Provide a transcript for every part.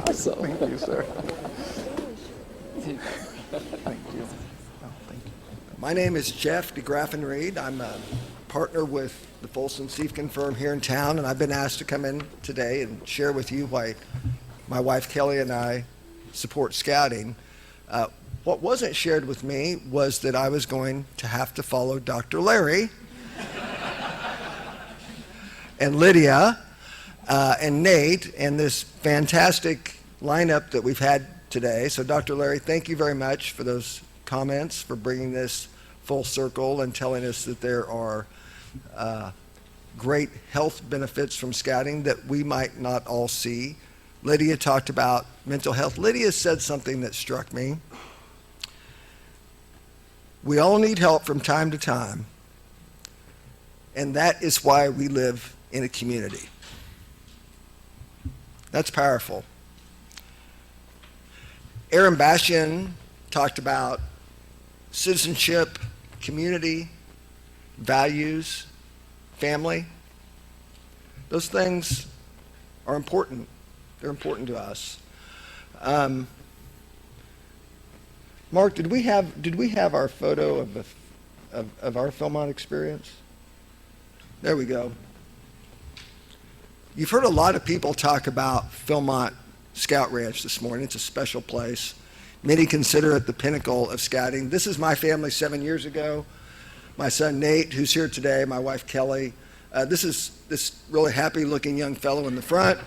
So. Thank you, sir. Thank you. Oh, thank you. My name is Jeff DeGraffen Reed. I'm a partner with the Folsom Siefken firm here in town, and I've been asked to come in today and share with you why my wife Kelly and I support scouting. What wasn't shared with me was that I was going to have to follow Dr. Larry and Lydia and Nate and this fantastic lineup that we've had today. So Dr. Larry, thank you very much for those comments, for bringing this full circle and telling us that there are great health benefits from scouting that we might not all see. Lydia talked about mental health. Lydia said something that struck me. We all need help from time to time, and that is why we live in a community. That's powerful. Aaron Bastion talked about citizenship, community, values, family. Those things are important. They're important to us. Mark, did we have our photo of our Philmont experience? There we go. You've heard a lot of people talk about Philmont Scout Ranch this morning. It's a special place. Many consider it the pinnacle of scouting. This is my family 7 years ago. My son Nate, who's here today, my wife Kelly. This is this really happy-looking young fellow in the front.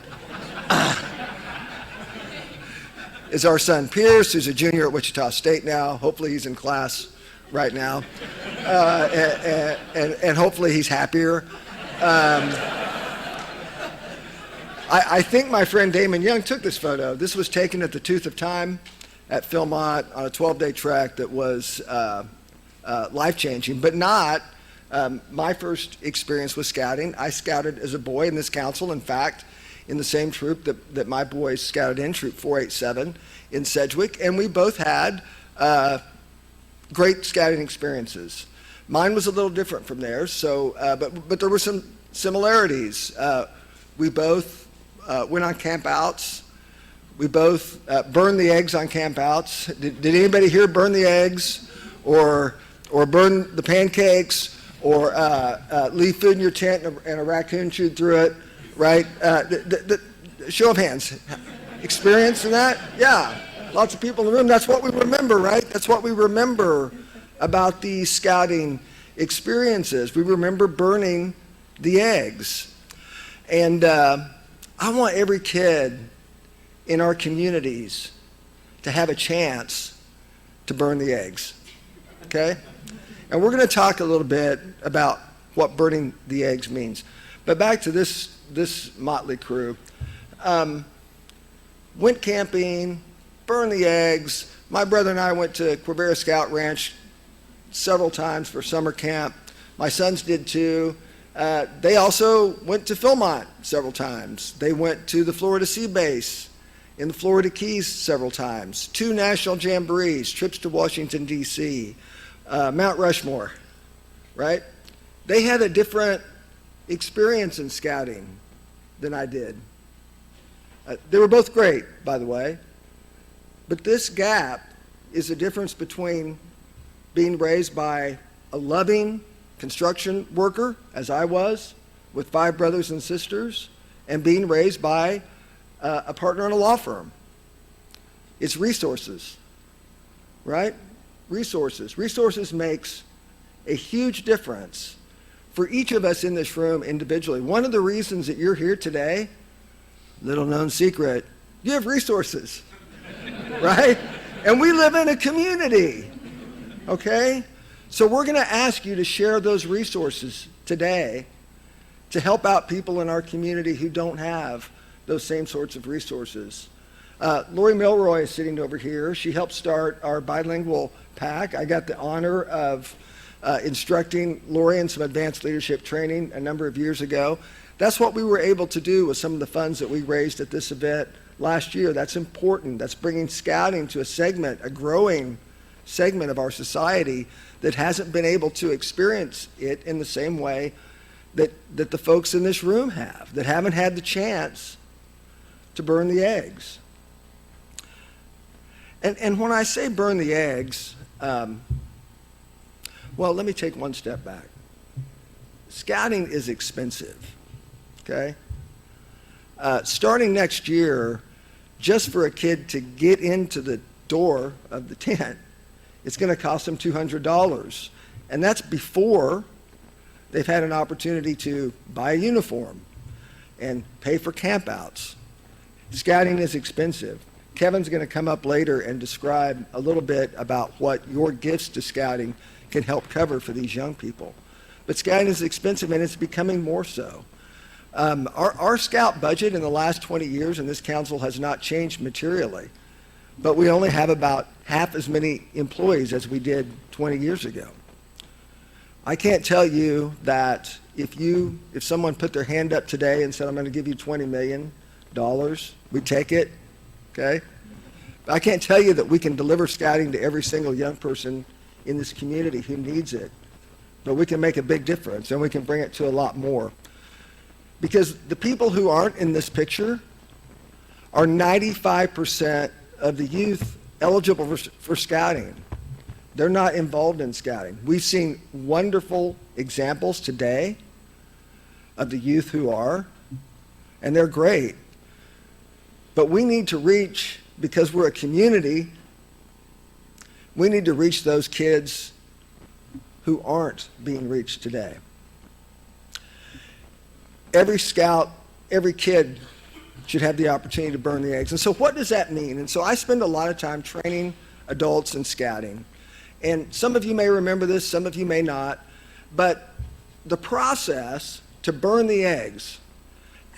Is our son Pierce, who's a junior at Wichita State now. Hopefully he's in class right now. And hopefully he's happier. I think my friend Damon Young took this photo. This was taken at the Tooth of Time at Philmont on a 12-day trek that was life-changing, but not my first experience with scouting. I scouted as a boy in this council. In fact, in the same troop that my boys scouted in, Troop 487 in Sedgwick, and we both had great scouting experiences. Mine was a little different from theirs, so but there were some similarities. We both went on campouts. We both burned the eggs on campouts. Did anybody here burn the eggs, or burn the pancakes, or leave food in your tent and a raccoon chewed through it? Right? Show of hands. Experience in that? Yeah. Lots of people in the room. That's what we remember, right? That's what we remember about these scouting experiences. We remember burning the eggs. And I want every kid in our communities to have a chance to burn the eggs. Okay? And we're going to talk a little bit about what burning the eggs means. But back to this motley crew. Went camping, burned the eggs. My brother and I went to Quivira Scout Ranch several times for summer camp. My sons did too. They also went to Philmont several times. They went to the Florida Sea Base in the Florida Keys several times. 2 national jamborees, trips to Washington, D.C., Mount Rushmore, right? They had a different experience in scouting than I did. They were both great, by the way. But this gap is the difference between being raised by a loving construction worker, as I was, with 5 brothers and sisters, and being raised by a partner in a law firm. It's resources, right? Resources. Resources makes a huge difference for each of us in this room individually. One of the reasons that you're here today, little known secret, you have resources, right? And we live in a community, okay? So we're going to ask you to share those resources today to help out people in our community who don't have those same sorts of resources. Lori Milroy is sitting over here. She helped start our bilingual pack. I got the honor of instructing Lori in some advanced leadership training a number of years ago. That's what we were able to do with some of the funds that we raised at this event last year. That's important. That's bringing scouting to a growing segment of our society that hasn't been able to experience it in the same way that the folks in this room have, that haven't had the chance to burn the eggs. And when I say burn the eggs, well, let me take one step back. Scouting is expensive, okay? Starting next year, just for a kid to get into the door of the tent, it's going to cost them $200. And that's before they've had an opportunity to buy a uniform and pay for campouts. Scouting is expensive. Kevin's going to come up later and describe a little bit about what your gifts to scouting can help cover for these young people. But scouting is expensive, and it's becoming more so. Our scout budget in the last 20 years in this council has not changed materially, but we only have about half as many employees as we did 20 years ago. I can't tell you that if someone put their hand up today and said, I'm going to give you $20 million, we'd take it, okay? But I can't tell you that we can deliver scouting to every single young person in this community who needs it, but we can make a big difference, and we can bring it to a lot more. Because the people who aren't in this picture are 95% of the youth eligible for scouting. They're not involved in scouting. We've seen wonderful examples today of the youth who are, and they're great. But we need to reach, because we're a community, we need to reach those kids who aren't being reached today. Every scout, every kid should have the opportunity to burn the eggs. And so what does that mean? And so I spend a lot of time training adults in scouting. And some of you may remember this, some of you may not, but the process to burn the eggs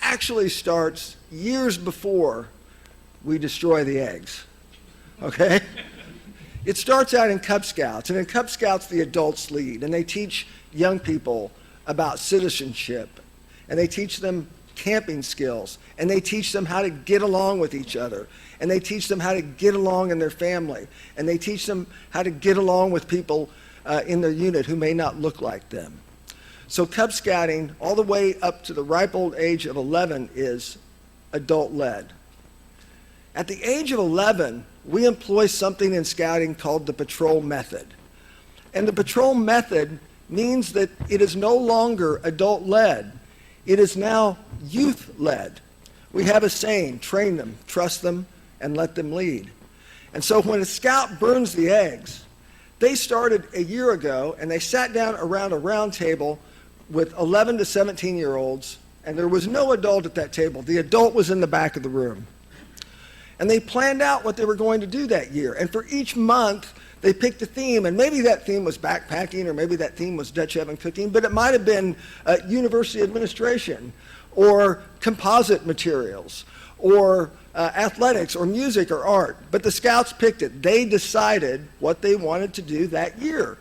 actually starts years before we destroy the eggs, okay? It starts out in Cub Scouts, and in Cub Scouts the adults lead, and they teach young people about citizenship, and they teach them camping skills, and they teach them how to get along with each other, and they teach them how to get along in their family, and they teach them how to get along with people in their unit who may not look like them. So Cub Scouting, all the way up to the ripe old age of 11, is adult-led. At the age of 11, we employ something in scouting called the patrol method. And the patrol method means that it is no longer adult-led. It is now youth-led. We have a saying, train them, trust them, and let them lead. And so when a scout burns the eggs, they started a year ago, and they sat down around a round table with 11 to 17-year-olds, and there was no adult at that table. The adult was in the back of the room. And they planned out what they were going to do that year. And for each month, they picked a theme, and maybe that theme was backpacking, or maybe that theme was Dutch oven cooking, but it might have been university administration, or composite materials, or athletics, or music, or art. But the scouts picked it. They decided what they wanted to do that year.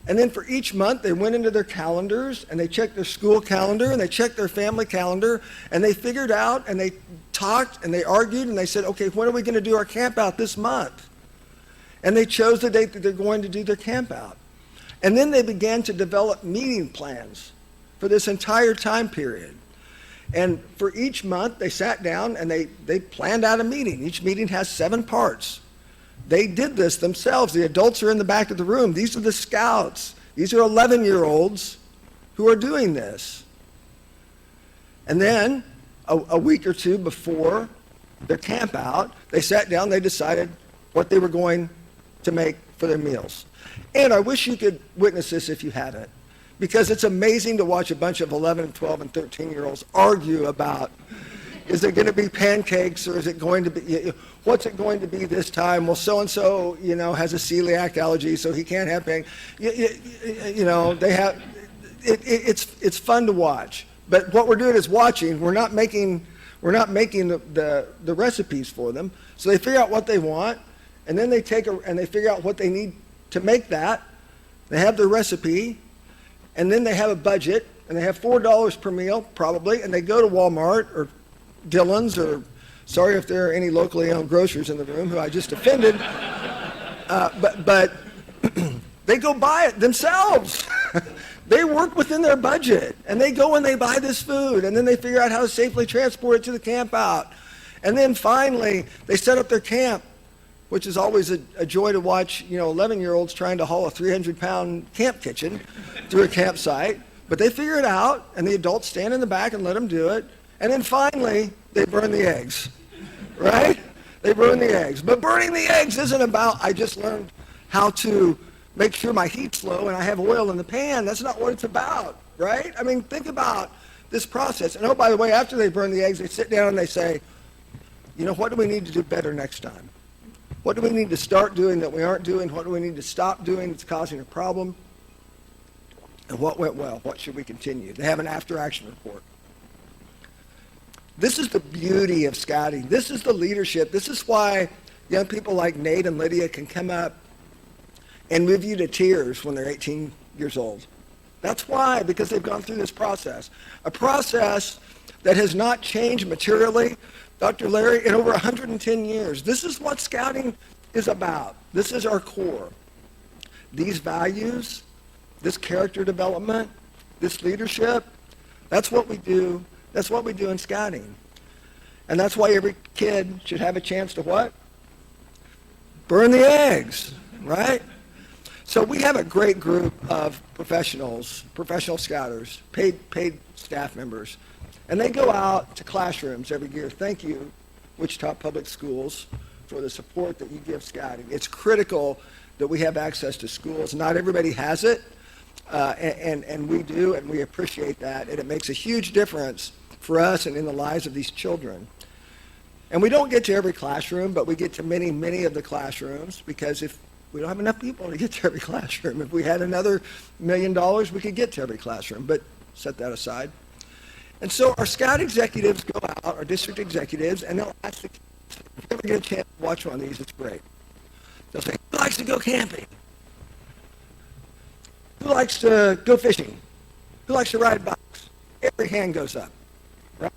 And then for each month, they went into their calendars, and they checked their school calendar, and they checked their family calendar, and they figured out, and they talked, and they argued, and they said, okay, when are we going to do our camp out this month? And they chose the date that they're going to do their camp out. And then they began to develop meeting plans for this entire time period. And for each month, they sat down, and they planned out a meeting. Each meeting has 7 parts. They did this themselves. The adults are in the back of the room. These are the scouts. These are 11-year-olds who are doing this. And then, a week or two before their camp out, they sat down, they decided what they were going to make for their meals. And I wish you could witness this if you haven't, because it's amazing to watch a bunch of 11 and 12 and 13-year-olds argue about, is it going to be pancakes, or is it going to be, what's it going to be this time? Well, so-and-so, has a celiac allergy, so he can't have pancakes. They have, it's fun to watch. But what we're doing is watching. We're not making the recipes for them. So they figure out what they want, and then they they figure out what they need to make that. They have their recipe, and then they have a budget, and they have $4 per meal, probably, and they go to Walmart or Dillon's, or sorry if there are any locally owned grocers in the room who I just offended, but they go buy it themselves. They work within their budget, and they go and they buy this food, and then they figure out how to safely transport it to the camp out. And then finally, they set up their camp which is always a joy to watch, 11-year-olds trying to haul a 300-pound camp kitchen through a campsite. But they figure it out, and the adults stand in the back and let them do it. And then finally, they burn the eggs, right? They burn the eggs. But burning the eggs isn't about, I just learned how to make sure my heat's low and I have oil in the pan. That's not what it's about, right? I mean, think about this process. And oh, by the way, after they burn the eggs, they sit down and they say, what do we need to do better next time? What do we need to start doing that we aren't doing? What do we need to stop doing that's causing a problem? And what went well? What should we continue? They have an after-action report. This is the beauty of scouting. This is the leadership. This is why young people like Nate and Lydia can come up and move you to tears when they're 18 years old. That's why, because they've gone through this process. A process that has not changed materially, Dr. Larry, in over 110 years. This is what scouting is about. This is our core. These values, this character development, this leadership, that's what we do. That's what we do in scouting. And that's why every kid should have a chance to what? Burn the eggs, right? So we have a great group of professionals, professional scouters, paid staff members, and they go out to classrooms every year. Thank you, Wichita Public Schools, for the support that you give scouting. It's critical that we have access to schools. Not everybody has it, and we do, and we appreciate that, and it makes a huge difference for us and in the lives of these children. And we don't get to every classroom, but we get to many, many of the classrooms, because if we don't have enough people to get to every classroom. If we had another $1 million, we could get to every classroom, but set that aside. And so our scout executives go out, our district executives, and they'll ask the kids, if you ever get a chance to watch one of these, it's great. They'll say, who likes to go camping? Who likes to go fishing? Who likes to ride bikes? Every hand goes up. Right?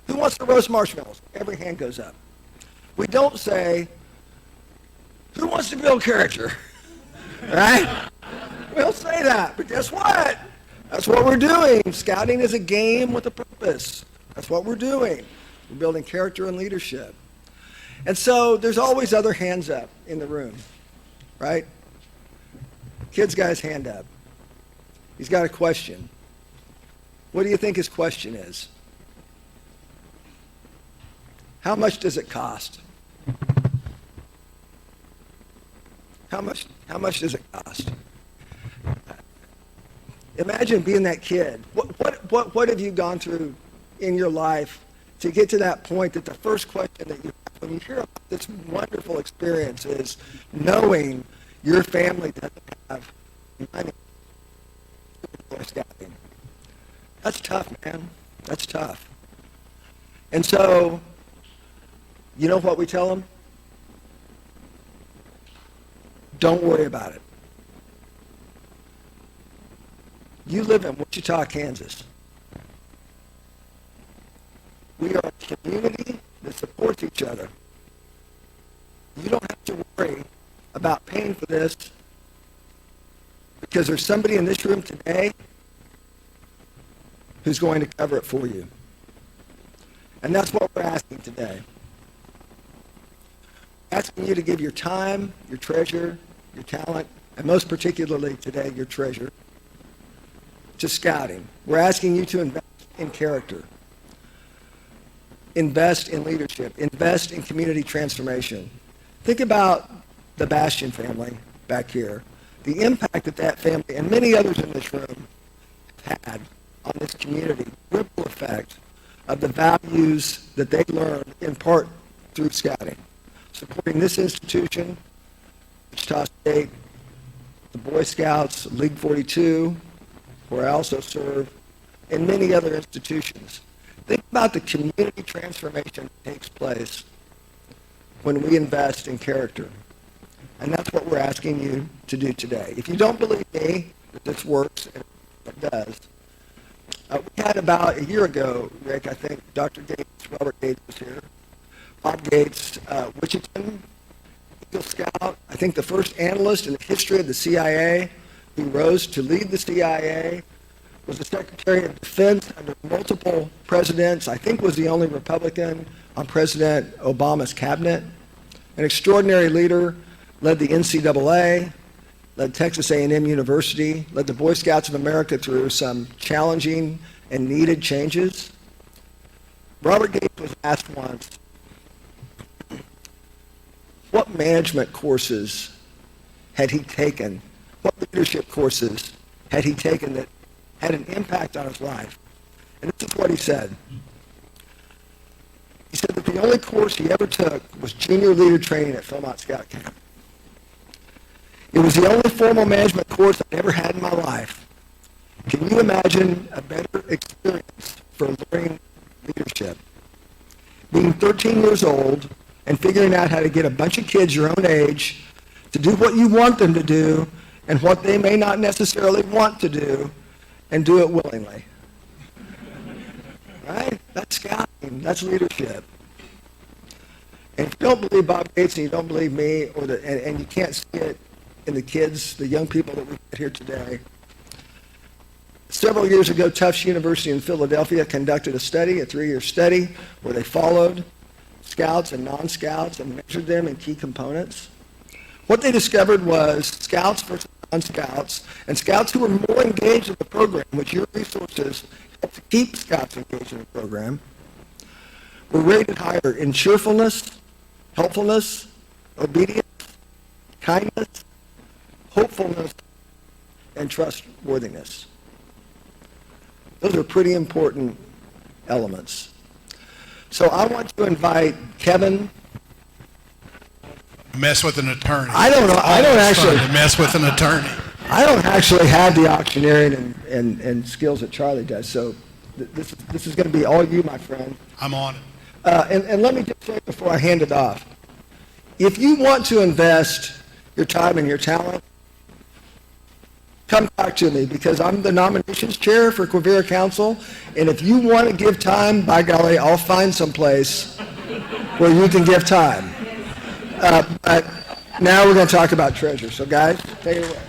Who wants to roast marshmallows? Every hand goes up. We don't say, who wants to build character? Right? We'll say that, but guess what? That's what we're doing. Scouting is a game with a purpose. That's what we're doing. We're building character and leadership. And so there's always other hands up in the room, right? Kid's got his hand up. He's got a question. What do you think his question is? How much does it cost? How much does it cost? Imagine being that kid. What have you gone through in your life to get to that point that the first question that you have when you hear about this wonderful experience is knowing your family doesn't have money for scouting? That's tough, man. That's tough. And so, you know what we tell them? Don't worry about it. You live in Wichita, Kansas. We are a community that supports each other. You don't have to worry about paying for this, because there's somebody in this room today who's going to cover it for you. And that's what we're asking today. Asking you to give your time, your treasure, your talent, and most particularly today, your treasure, to scouting. We're asking you to invest in character, invest in leadership, invest in community transformation. Think about the Bastion family back here, the impact that that family and many others in this room have had on this community, ripple effect of the values that they learned in part through scouting. Supporting this institution, Wichita State, the Boy Scouts, League 42, where I also serve, and many other institutions. Think about the community transformation that takes place when we invest in character. And that's what we're asking you to do today. If you don't believe me that this works, and it does, we had about a year ago, Rick, I think Dr. Gates, Robert Gates was here, Bob Gates, Wichita, Eagle Scout, I think the first analyst in the history of the CIA who rose to lead the CIA, was the Secretary of Defense under multiple presidents, I think was the only Republican on President Obama's cabinet. An extraordinary leader, led the NCAA, led Texas A&M University, led the Boy Scouts of America through some challenging and needed changes. Robert Gates was asked once, what management courses had he taken, what leadership courses had he taken that had an impact on his life? And this is what he said. He said that the only course he ever took was junior leader training at Philmont Scout Camp. It was the only formal management course I'd ever had in my life. Can you imagine a better experience for learning leadership? Being 13 years old and figuring out how to get a bunch of kids your own age to do what you want them to do and what they may not necessarily want to do, and do it willingly. Right? That's scouting. That's leadership. And if you don't believe Bob Gates and you don't believe me, and you can't see it in the kids, the young people that we get here today, several years ago, Tufts University in Philadelphia conducted a study, a 3-year study, where they followed scouts and non-scouts and measured them in key components. What they discovered was scouts versus non-scouts, and scouts who were more engaged in the program, which your resources help to keep scouts engaged in the program, were rated higher in cheerfulness, helpfulness, obedience, kindness, hopefulness, and trustworthiness. Those are pretty important elements. So I want to invite Kevin. Mess with an attorney. I don't know. I don't actually mess with an attorney. I don't actually have the auctioneering and skills that Charlie does. So this is going to be all you, my friend. I'm on it. And let me just say before I hand it off, if you want to invest your time and your talent, come talk to me, because I'm the nominations chair for Quivira Council, and if you want to give time, by golly, I'll find some place where you can give time. But now we're going to talk about treasure. So guys, take it away.